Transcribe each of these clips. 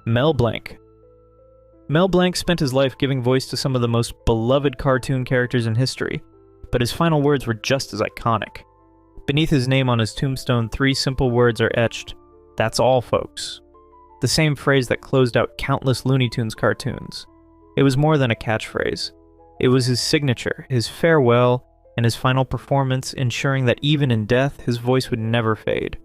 Mel Blanc. Mel Blanc spent his life giving voice to some of the most beloved cartoon characters in history, but his final words were just as iconic. Beneath his name on his tombstone, 3 simple words are etched: "That's all, folks." The same phrase that closed out countless Looney Tunes cartoons. It was more than a catchphrase. It was his signature, his farewell, and his final performance, ensuring that even in death, his voice would never fade.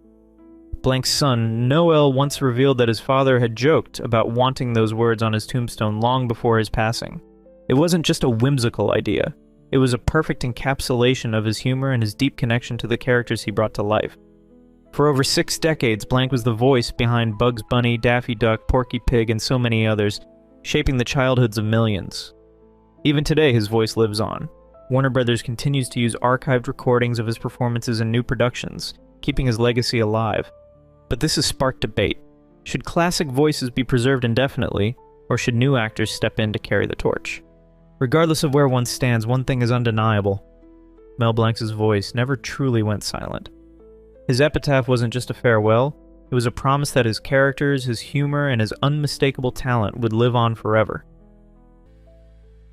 Blanc's son, Noel, once revealed that his father had joked about wanting those words on his tombstone long before his passing. It wasn't just a whimsical idea. It was a perfect encapsulation of his humor and his deep connection to the characters he brought to life. For over 6 decades, Blanc was the voice behind Bugs Bunny, Daffy Duck, Porky Pig, and so many others, shaping the childhoods of millions. Even today, his voice lives on. Warner Brothers continues to use archived recordings of his performances in new productions, keeping his legacy alive. But this has sparked debate. Should classic voices be preserved indefinitely, or should new actors step in to carry the torch? Regardless of where one stands, one thing is undeniable. Mel Blanc's voice never truly went silent. His epitaph wasn't just a farewell, it was a promise that his characters, his humor, and his unmistakable talent would live on forever.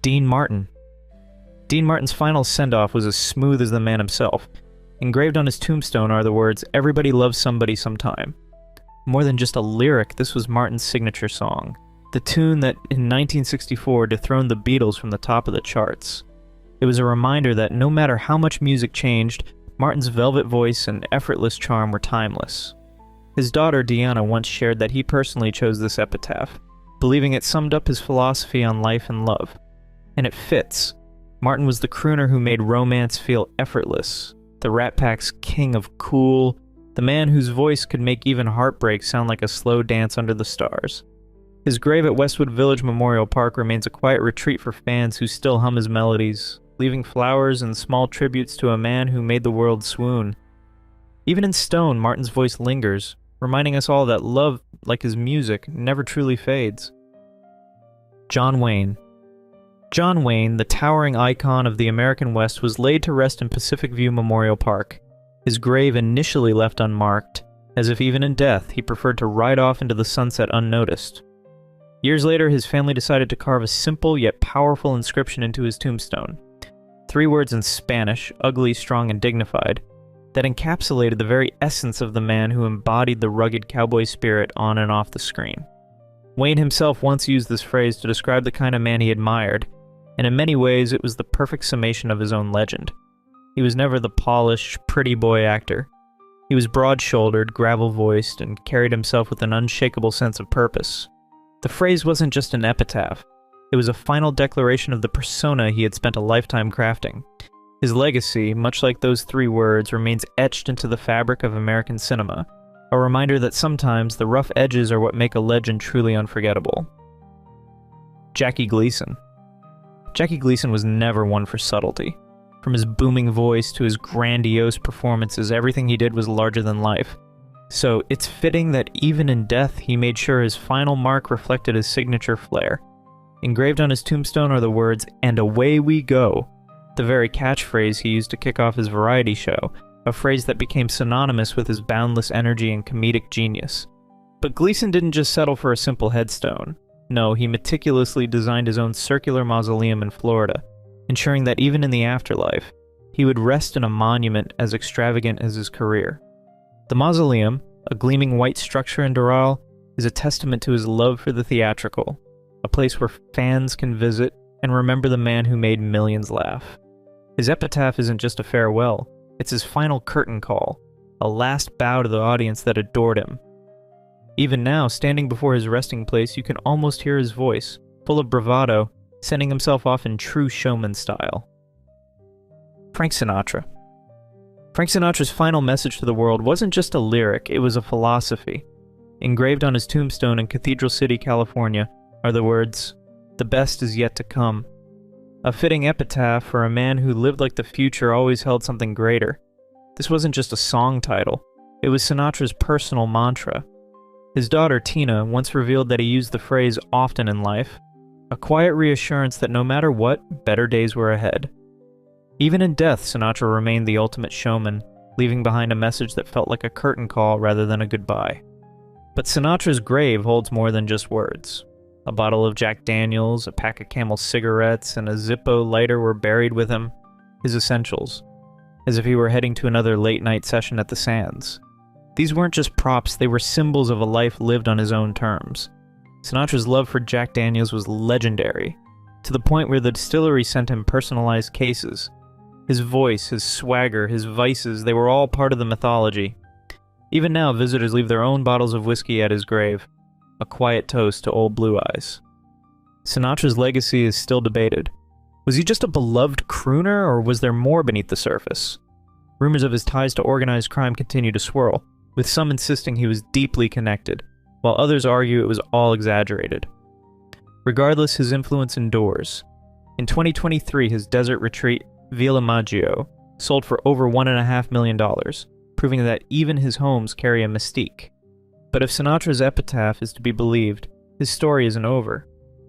Dean Martin. Dean Martin's final send-off was as smooth as the man himself. Engraved on his tombstone are the words, "Everybody loves somebody sometime." More than just a lyric, this was Martin's signature song, the tune that in 1964 dethroned the Beatles from the top of the charts. It was a reminder that no matter how much music changed, Martin's velvet voice and effortless charm were timeless. His daughter Deanna once shared that he personally chose this epitaph, believing it summed up his philosophy on life and love. And it fits. Martin was the crooner who made romance feel effortless, the Rat Pack's king of cool, the man whose voice could make even heartbreak sound like a slow dance under the stars. His grave at Westwood Village Memorial Park remains a quiet retreat for fans who still hum his melodies, leaving flowers and small tributes to a man who made the world swoon. Even in stone, Martin's voice lingers, reminding us all that love, like his music, never truly fades. John Wayne. John Wayne, the towering icon of the American West, was laid to rest in Pacific View Memorial Park. His grave initially left unmarked, as if even in death he preferred to ride off into the sunset unnoticed. Years later, his family decided to carve a simple yet powerful inscription into his tombstone. 3 words in Spanish, ugly, strong, and dignified, that encapsulated the very essence of the man who embodied the rugged cowboy spirit on and off the screen. Wayne himself once used this phrase to describe the kind of man he admired, and in many ways it was the perfect summation of his own legend. He was never the polished, pretty boy actor. He was broad-shouldered, gravel-voiced, and carried himself with an unshakable sense of purpose. The phrase wasn't just an epitaph. It was a final declaration of the persona he had spent a lifetime crafting. His legacy, much like those 3 words, remains etched into the fabric of American cinema, a reminder that sometimes the rough edges are what make a legend truly unforgettable. Jackie Gleason. Jackie Gleason was never one for subtlety. From his booming voice to his grandiose performances, everything he did was larger than life. So it's fitting that even in death, he made sure his final mark reflected his signature flair. Engraved on his tombstone are the words, "And away we go," the very catchphrase he used to kick off his variety show, a phrase that became synonymous with his boundless energy and comedic genius. But Gleason didn't just settle for a simple headstone. No, he meticulously designed his own circular mausoleum in Florida, ensuring that even in the afterlife, he would rest in a monument as extravagant as his career. The mausoleum, a gleaming white structure in Doral, is a testament to his love for the theatrical, a place where fans can visit and remember the man who made millions laugh. His epitaph isn't just a farewell, it's his final curtain call, a last bow to the audience that adored him. Even now, standing before his resting place, you can almost hear his voice, full of bravado, sending himself off in true showman style. Frank Sinatra. Frank Sinatra's final message to the world wasn't just a lyric, it was a philosophy. Engraved on his tombstone in Cathedral City, California, are the words, "The best is yet to come." A fitting epitaph for a man who lived like the future always held something greater. This wasn't just a song title, it was Sinatra's personal mantra. His daughter, Tina, once revealed that he used the phrase often in life, a quiet reassurance that no matter what, better days were ahead. Even in death, Sinatra remained the ultimate showman, leaving behind a message that felt like a curtain call rather than a goodbye. But Sinatra's grave holds more than just words. A bottle of Jack Daniels, a pack of Camel cigarettes, and a Zippo lighter were buried with him, his essentials, as if he were heading to another late-night session at the Sands. These weren't just props, they were symbols of a life lived on his own terms. Sinatra's love for Jack Daniels was legendary, to the point where the distillery sent him personalized cases. His voice, his swagger, his vices, they were all part of the mythology. Even now, visitors leave their own bottles of whiskey at his grave, a quiet toast to Old Blue Eyes. Sinatra's legacy is still debated. Was he just a beloved crooner, or was there more beneath the surface? Rumors of his ties to organized crime continue to swirl, with some insisting he was deeply connected, while others argue it was all exaggerated. Regardless, his influence endures. In 2023, his desert retreat, Villa Maggio, sold for over $1.5 million, proving that even his homes carry a mystique. But if Sinatra's epitaph is to be believed, his story isn't over.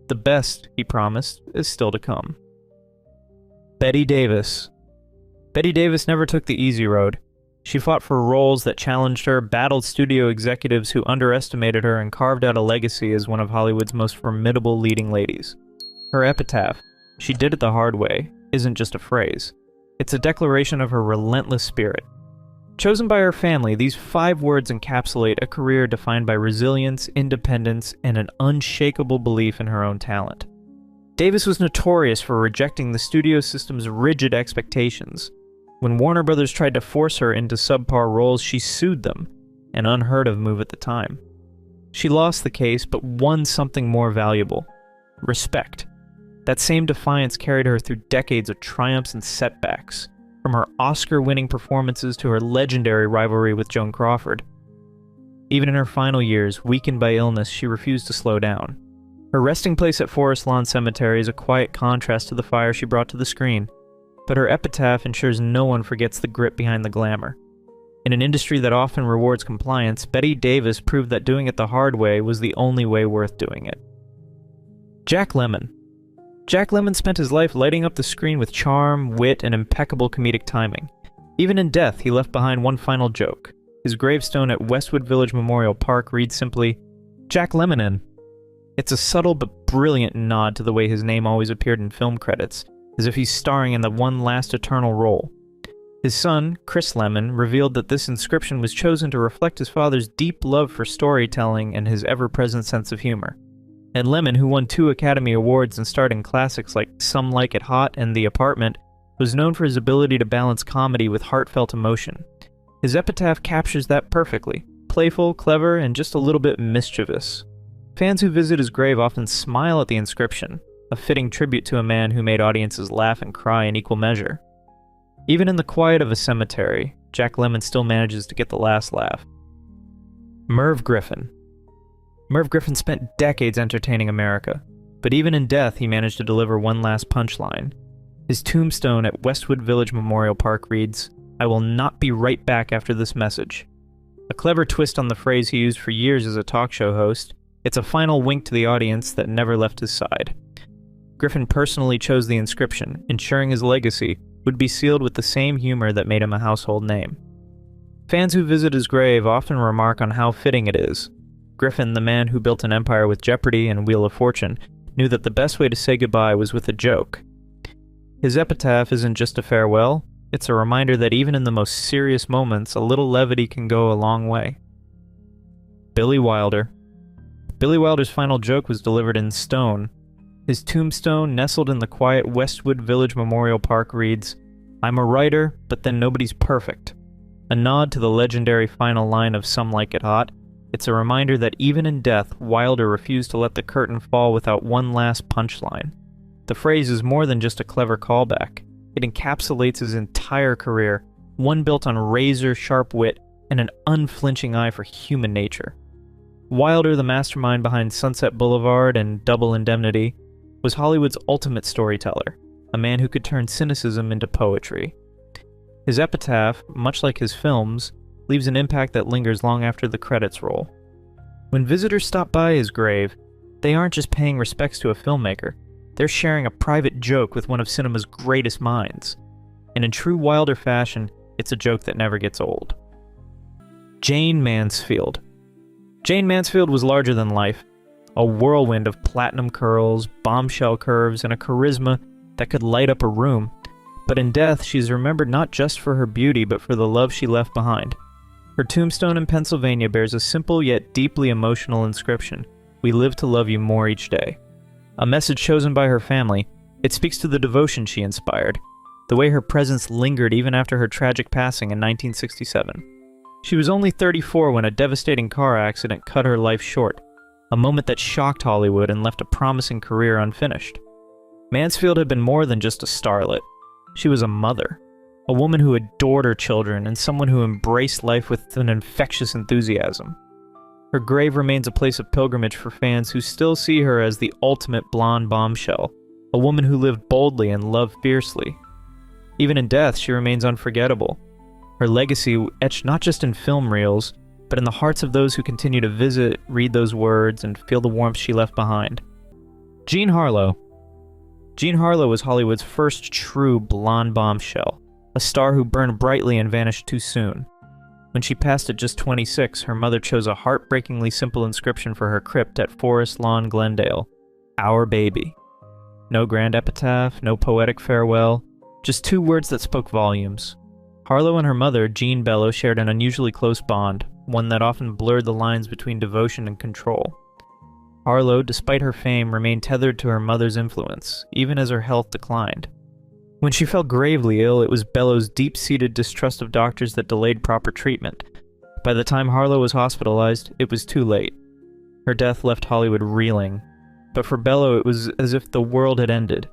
The best, he promised, is still to come. Bette Davis. Bette Davis never took the easy road. She fought for roles that challenged her, battled studio executives who underestimated her, and carved out a legacy as one of Hollywood's most formidable leading ladies. Her epitaph, "She did it the hard way," isn't just a phrase. It's a declaration of her relentless spirit. Chosen by her family, these 5 words encapsulate a career defined by resilience, independence, and an unshakable belief in her own talent. Davis was notorious for rejecting the studio system's rigid expectations. When Warner Brothers tried to force her into subpar roles, she sued them, an unheard-of move at the time. She lost the case, but won something more valuable: respect. That same defiance carried her through decades of triumphs and setbacks, from her Oscar-winning performances to her legendary rivalry with Joan Crawford. Even in her final years, weakened by illness, she refused to slow down. Her resting place at Forest Lawn Cemetery is a quiet contrast to the fire she brought to the screen, but her epitaph ensures no one forgets the grit behind the glamour. In an industry that often rewards compliance, Bette Davis proved that doing it the hard way was the only way worth doing it. Jack Lemmon. Jack Lemmon spent his life lighting up the screen with charm, wit, and impeccable comedic timing. Even in death, he left behind one final joke. His gravestone at Westwood Village Memorial Park reads simply, "Jack Lemmonin." It's a subtle but brilliant nod to the way his name always appeared in film credits, as if he's starring in the one last eternal role. His son, Chris Lemmon, revealed that this inscription was chosen to reflect his father's deep love for storytelling and his ever-present sense of humor. And Lemmon, who won 2 Academy Awards and starred in classics like Some Like It Hot and The Apartment, was known for his ability to balance comedy with heartfelt emotion. His epitaph captures that perfectly: playful, clever, and just a little bit mischievous. Fans who visit his grave often smile at the inscription, a fitting tribute to a man who made audiences laugh and cry in equal measure. Even in the quiet of a cemetery, Jack Lemmon still manages to get the last laugh. Merv Griffin. Merv Griffin spent decades entertaining America, but even in death he managed to deliver one last punchline. His tombstone at Westwood Village Memorial Park reads, "I will not be right back after this message." A clever twist on the phrase he used for years as a talk show host, it's a final wink to the audience that never left his side. Griffin personally chose the inscription, ensuring his legacy would be sealed with the same humor that made him a household name. Fans who visit his grave often remark on how fitting it is. Griffin, the man who built an empire with Jeopardy and Wheel of Fortune, knew that the best way to say goodbye was with a joke. His epitaph isn't just a farewell, it's a reminder that even in the most serious moments, a little levity can go a long way. Billy Wilder. Billy Wilder's final joke was delivered in stone. His tombstone, nestled in the quiet Westwood Village Memorial Park, reads, "I'm a writer, but then nobody's perfect." A nod to the legendary final line of Some Like It Hot. It's a reminder that even in death, Wilder refused to let the curtain fall without one last punchline. The phrase is more than just a clever callback. It encapsulates his entire career, one built on razor-sharp wit and an unflinching eye for human nature. Wilder, the mastermind behind Sunset Boulevard and Double Indemnity, was Hollywood's ultimate storyteller, a man who could turn cynicism into poetry. His epitaph, much like his films, leaves an impact that lingers long after the credits roll. When visitors stop by his grave, they aren't just paying respects to a filmmaker, they're sharing a private joke with one of cinema's greatest minds. And in true Wilder fashion, it's a joke that never gets old. Jane Mansfield. Jane Mansfield was larger than life, a whirlwind of platinum curls, bombshell curves, and a charisma that could light up a room. But in death, she's remembered not just for her beauty, but for the love she left behind. Her tombstone in Pennsylvania bears a simple yet deeply emotional inscription: "We live to love you more each day." A message chosen by her family, it speaks to the devotion she inspired, the way her presence lingered even after her tragic passing in 1967. She was only 34 when a devastating car accident cut her life short, a moment that shocked Hollywood and left a promising career unfinished. Mansfield had been more than just a starlet. She was a mother, a woman who adored her children, and someone who embraced life with an infectious enthusiasm. Her grave remains a place of pilgrimage for fans who still see her as the ultimate blonde bombshell, a woman who lived boldly and loved fiercely. Even in death, she remains unforgettable. Her legacy etched not just in film reels, but in the hearts of those who continue to visit, read those words, and feel the warmth she left behind. Jean Harlow. Jean Harlow was Hollywood's first true blonde bombshell, a star who burned brightly and vanished too soon. When she passed at just 26, her mother chose a heartbreakingly simple inscription for her crypt at Forest Lawn, Glendale: "Our baby." No grand epitaph, no poetic farewell, just two words that spoke volumes. Harlow and her mother, Jean Bellow, shared an unusually close bond, one that often blurred the lines between devotion and control. Harlow, despite her fame, remained tethered to her mother's influence, even as her health declined. When she fell gravely ill, it was Bellow's deep-seated distrust of doctors that delayed proper treatment. By the time Harlow was hospitalized, it was too late. Her death left Hollywood reeling, but for Bellow it was as if the world had ended.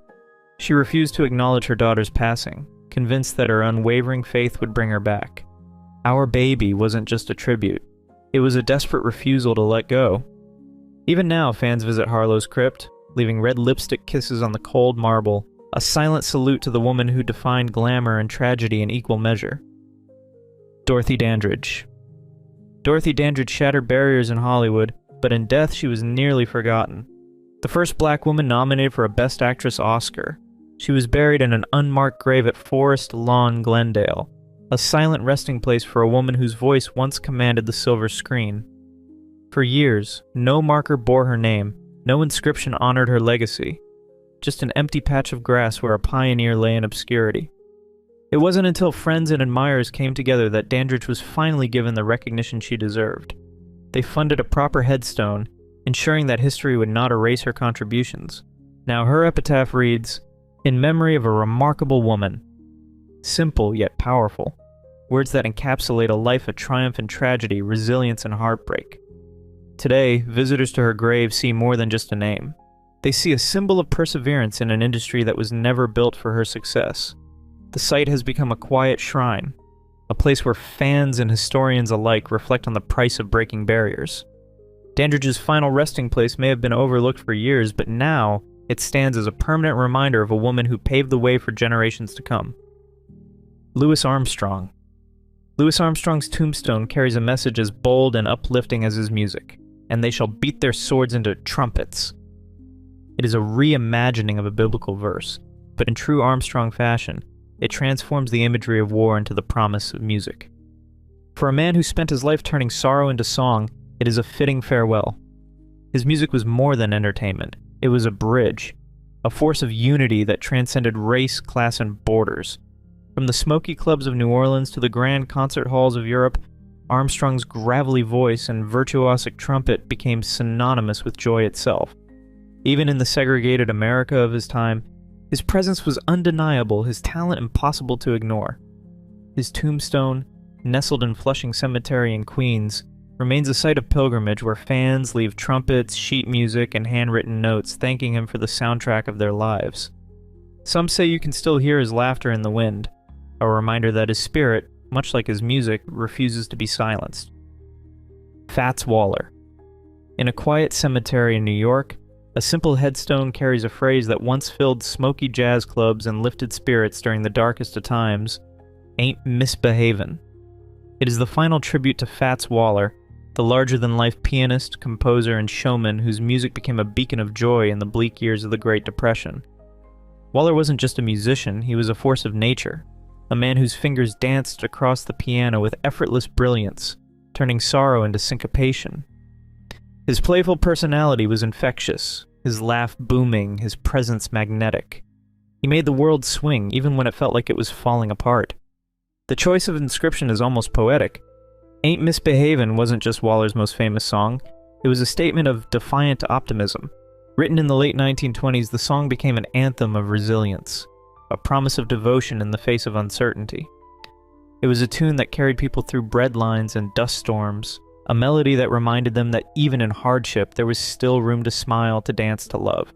She refused to acknowledge her daughter's passing, convinced that her unwavering faith would bring her back. Our baby wasn't just a tribute. It was a desperate refusal to let go. Even now, fans visit Harlow's crypt, leaving red lipstick kisses on the cold marble, a silent salute to the woman who defined glamour and tragedy in equal measure. Dorothy Dandridge. Dorothy Dandridge shattered barriers in Hollywood, but in death she was nearly forgotten. The first black woman nominated for a Best Actress Oscar. She was buried in an unmarked grave at Forest Lawn, Glendale, a silent resting place for a woman whose voice once commanded the silver screen. For years, no marker bore her name, no inscription honored her legacy. Just an empty patch of grass where a pioneer lay in obscurity. It wasn't until friends and admirers came together that Dandridge was finally given the recognition she deserved. They funded a proper headstone, ensuring that history would not erase her contributions. Now her epitaph reads, "In memory of a remarkable woman." Simple yet powerful. Words that encapsulate a life of triumph and tragedy, resilience and heartbreak. Today, visitors to her grave see more than just a name. They see a symbol of perseverance in an industry that was never built for her success. The site has become a quiet shrine, a place where fans and historians alike reflect on the price of breaking barriers. Dandridge's final resting place may have been overlooked for years, but now it stands as a permanent reminder of a woman who paved the way for generations to come. Louis Armstrong. Louis Armstrong's tombstone carries a message as bold and uplifting as his music, "And they shall beat their swords into trumpets." It is a reimagining of a biblical verse, but in true Armstrong fashion, it transforms the imagery of war into the promise of music. For a man who spent his life turning sorrow into song, it is a fitting farewell. His music was more than entertainment. It was a bridge, a force of unity that transcended race, class, and borders. From the smoky clubs of New Orleans to the grand concert halls of Europe, Armstrong's gravelly voice and virtuosic trumpet became synonymous with joy itself. Even in the segregated America of his time, his presence was undeniable, his talent impossible to ignore. His tombstone, nestled in Flushing Cemetery in Queens, remains a site of pilgrimage where fans leave trumpets, sheet music, and handwritten notes thanking him for the soundtrack of their lives. Some say you can still hear his laughter in the wind, a reminder that his spirit, much like his music, refuses to be silenced. Fats Waller. In a quiet cemetery in New York, a simple headstone carries a phrase that once filled smoky jazz clubs and lifted spirits during the darkest of times: "Ain't misbehavin'." It is the final tribute to Fats Waller, the larger-than-life pianist, composer, and showman whose music became a beacon of joy in the bleak years of the Great Depression. Waller wasn't just a musician, he was a force of nature, a man whose fingers danced across the piano with effortless brilliance, turning sorrow into syncopation, His playful personality was infectious, his laugh booming, his presence magnetic. He made the world swing even when it felt like it was falling apart. The choice of inscription is almost poetic. Ain't Misbehavin' wasn't just Waller's most famous song, it was a statement of defiant optimism. Written in the late 1920s, the song became an anthem of resilience, a promise of devotion in the face of uncertainty. It was a tune that carried people through breadlines and dust storms, a melody that reminded them that even in hardship there was still room to smile, to dance, to love.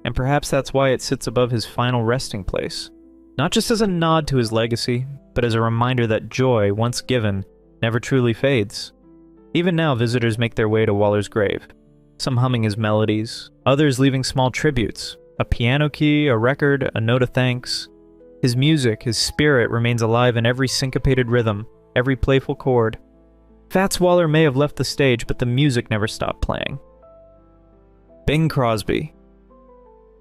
And perhaps that's why it sits above his final resting place, not just as a nod to his legacy, but as a reminder that joy, once given, never truly fades. Even now, visitors make their way to Waller's grave, some humming his melodies, others leaving small tributes, a piano key, a record, a note of thanks. His music, his spirit remains alive in every syncopated rhythm, every playful chord. Fats Waller may have left the stage, but the music never stopped playing. Bing Crosby.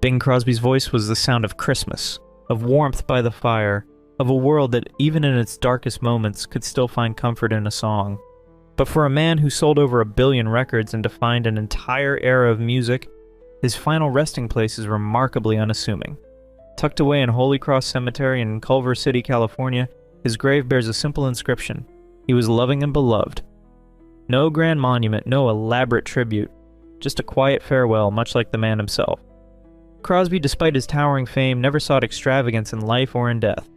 Bing Crosby's voice was the sound of Christmas, of warmth by the fire, of a world that, even in its darkest moments, could still find comfort in a song. But for a man who sold over 1 billion records and defined an entire era of music, his final resting place is remarkably unassuming. Tucked away in Holy Cross Cemetery in Culver City, California, his grave bears a simple inscription: he was loving and beloved. No grand monument, no elaborate tribute, just a quiet farewell, much like the man himself. Crosby, despite his towering fame, never sought extravagance in life or in death.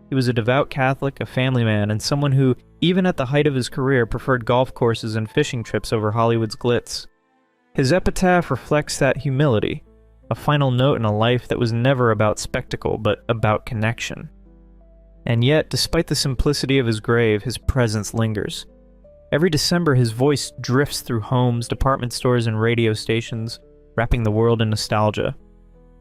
He was a devout Catholic, a family man, and someone who, even at the height of his career, preferred golf courses and fishing trips over Hollywood's glitz. His epitaph reflects that humility, a final note in a life that was never about spectacle, but about connection. And yet, despite the simplicity of his grave, his presence lingers. Every December, his voice drifts through homes, department stores, and radio stations, wrapping the world in nostalgia.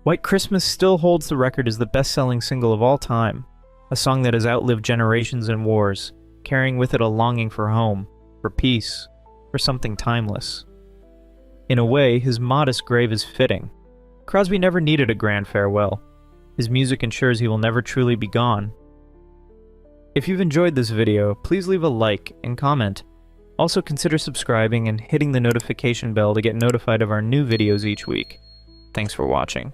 White Christmas still holds the record as the best-selling single of all time, a song that has outlived generations and wars, carrying with it a longing for home, for peace, for something timeless. In a way, his modest grave is fitting. Crosby never needed a grand farewell. His music ensures he will never truly be gone. If you've enjoyed this video, please leave a like and comment. Also consider subscribing and hitting the notification bell to get notified of our new videos each week. Thanks for watching.